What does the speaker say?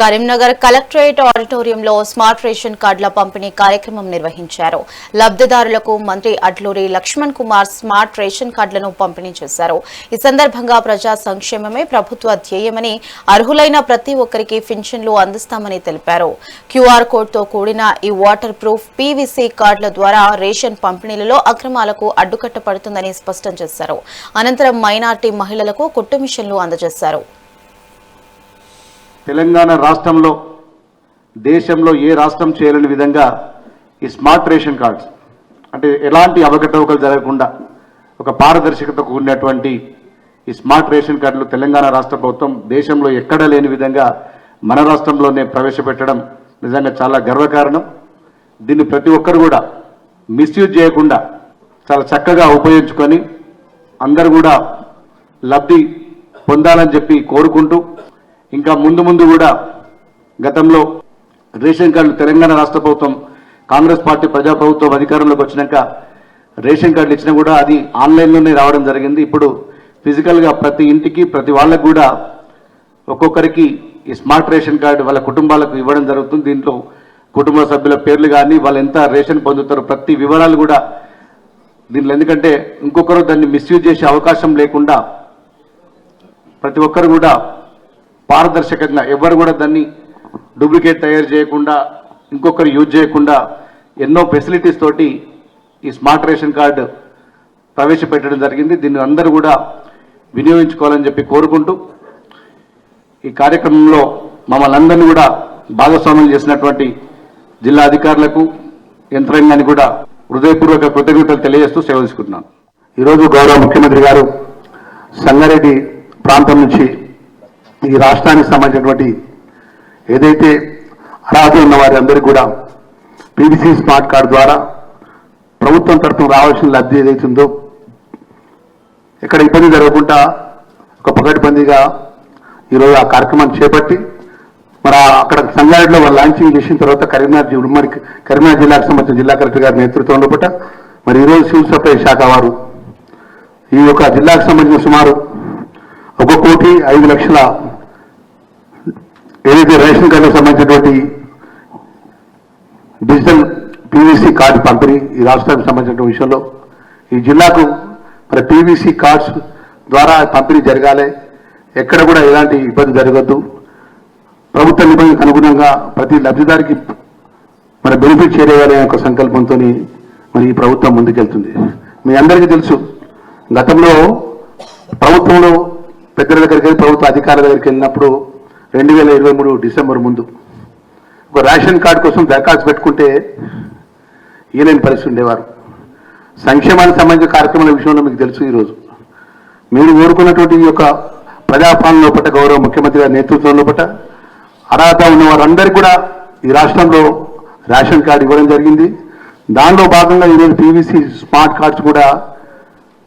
Karimnagar collectorate ఆడిటోరియంలో smart ration కార్డుల పంపిణీ కార్యక్రమం నిర్వహించారు. లబ్ధిదారులకు మంత్రి అడ్లూరి లక్ష్మణ్ కుమార్ స్మార్ట్ రేషన్ కార్డులను పంపిణీ చేశారు. ఈ సందర్భంగా ప్రజా సంక్షేమమే ప్రభుత్వ ధ్యేయమని, అర్హులైన ప్రతి ఒక్కరికి పింఛన్లు అందిస్తామని తెలిపారు. క్యూఆర్ కోడ్తో కూడిన ఈ వాటర్ ప్రూఫ్ పీవీసీ కార్డుల ద్వారా రేషన్ పంపిణీలలో అక్రమాలకు అడ్డుకట్ట పడుతుందని స్పష్టం చేశారు. అనంతరం మైనార్టీ మహిళలకు కుట్టు మిషన్లు అందజేశారు. తెలంగాణ రాష్ట్రంలో దేశంలో ఏ రాష్ట్రం చేయలేని విధంగా ఈ స్మార్ట్ రేషన్ కార్డ్స్ అంటే ఎలాంటి అవకతవకలు జరగకుండా ఒక పారదర్శకత కూడినటువంటి ఈ స్మార్ట్ రేషన్ కార్డులు తెలంగాణ రాష్ట్ర ప్రభుత్వం దేశంలో ఎక్కడా లేని విధంగా మన రాష్ట్రంలోనే ప్రవేశపెట్టడం నిజంగా చాలా గర్వకారణం. దీన్ని ప్రతి ఒక్కరు కూడా మిస్యూజ్ చేయకుండా చాలా చక్కగా ఉపయోగించుకొని అందరూ కూడా లబ్ధి పొందాలని చెప్పి కోరుకుంటూ, ఇంకా ముందు కూడా గతంలో రేషన్ కార్డులు తెలంగాణ రాష్ట్ర ప్రభుత్వం కాంగ్రెస్ పార్టీ ప్రజాప్రభుత్వం అధికారంలోకి వచ్చినాక రేషన్ కార్డులు ఇచ్చినా కూడా అది ఆన్లైన్లోనే రావడం జరిగింది. ఇప్పుడు ఫిజికల్గా ప్రతి ఇంటికి ప్రతి వాళ్ళకు కూడా ఒక్కొక్కరికి ఈ స్మార్ట్ రేషన్ కార్డు వాళ్ళ కుటుంబాలకు ఇవ్వడం జరుగుతుంది. దీంట్లో కుటుంబ సభ్యుల పేర్లు కానీ వాళ్ళు ఎంత రేషన్ పొందుతారో ప్రతి వివరాలు కూడా దీంట్లో, ఎందుకంటే ఇంకొకరు దాన్ని మిస్యూజ్ చేసే అవకాశం లేకుండా ప్రతి ఒక్కరు కూడా పారదర్శకంగా ఎవరు కూడా దాన్ని డూప్లికేట్ తయారు చేయకుండా ఇంకొకరు యూజ్ చేయకుండా ఎన్నో ఫెసిలిటీస్ తోటి ఈ స్మార్ట్ రేషన్ కార్డు ప్రవేశపెట్టడం జరిగింది. దీన్ని అందరూ కూడా వినియోగించుకోవాలని చెప్పి కోరుకుంటూ, ఈ కార్యక్రమంలో మమ్మల్ని అందరినీ కూడా భాగస్వామ్యం చేసినటువంటి జిల్లా అధికారులకు యంత్రాంగాన్ని కూడా హృదయపూర్వక కృతజ్ఞతలు తెలియజేస్తూ సేవ తీసుకుంటున్నాను. ఈరోజు గౌరవ ముఖ్యమంత్రి గారు సంగారెడ్డి ప్రాంతం నుంచి ఈ రాష్ట్రానికి సంబంధించినటువంటి ఏదైతే అర్హత ఉన్న వారి అందరికీ కూడా పీవీసీ స్మార్ట్ కార్డు ద్వారా ప్రభుత్వం తరఫున రావాల్సిన లబ్ధి ఏదైతుందో ఎక్కడ ఇబ్బంది జరగకుండా ఒక పకడ్బందీగా ఈరోజు ఆ కార్యక్రమాన్ని చేపట్టి మరి అక్కడ సంగారెడ్డిలో వాళ్ళు లాంచింగ్ చేసిన తర్వాత కరీంనగర్ జిల్లాకు సంబంధించిన జిల్లా కలెక్టర్ గారి నేతృత్వంలో పట్ల మరి ఈరోజు సివిల్ సప్లై శాఖ వారు ఈ యొక్క జిల్లాకు సంబంధించిన సుమారు 1,05,00,000 ఏదైతే రేషన్ కార్డుకు సంబంధించినటువంటి డిజిటల్ పీవీసీ కార్డు పంపిణీ ఈ రాష్ట్రానికి సంబంధించిన విషయంలో ఈ జిల్లాకు మరి పీవీసీ కార్డ్స్ ద్వారా పంపిణీ జరగాలి, ఎక్కడ కూడా ఎలాంటి ఇబ్బంది జరగద్దు, ప్రభుత్వ నిబంధనలకు అనుగుణంగా ప్రతి లబ్ధిదారికి మన బెనిఫిట్ చేరేయాలి అనే ఒక సంకల్పంతో మరి ఈ ప్రభుత్వం ముందుకెళ్తుంది. మీ అందరికీ తెలుసు, గతంలో ప్రభుత్వంలో పెద్దల దగ్గరికి ప్రభుత్వ అధికారుల దగ్గరికి వెళ్ళినప్పుడు 2023 డిసెంబర్ ముందు ఒక రేషన్ కార్డు కోసం దరఖాస్తు పెట్టుకుంటే ఈయన పరిస్థితి ఉండేవారు. సంక్షేమానికి సంబంధించిన కార్యక్రమాల విషయంలో మీకు తెలుసు, ఈరోజు మీరు కోరుకున్నటువంటి ఈ యొక్క ప్రజాపాలన పట్ల గౌరవ ముఖ్యమంత్రి గారి నేతృత్వంలో పట్ల అర్హత ఉన్న వారందరికీ కూడా ఈ రాష్ట్రంలో రేషన్ కార్డు ఇవ్వడం జరిగింది. దానిలో భాగంగా ఈరోజు పీవీసీ స్మార్ట్ కార్డ్స్ కూడా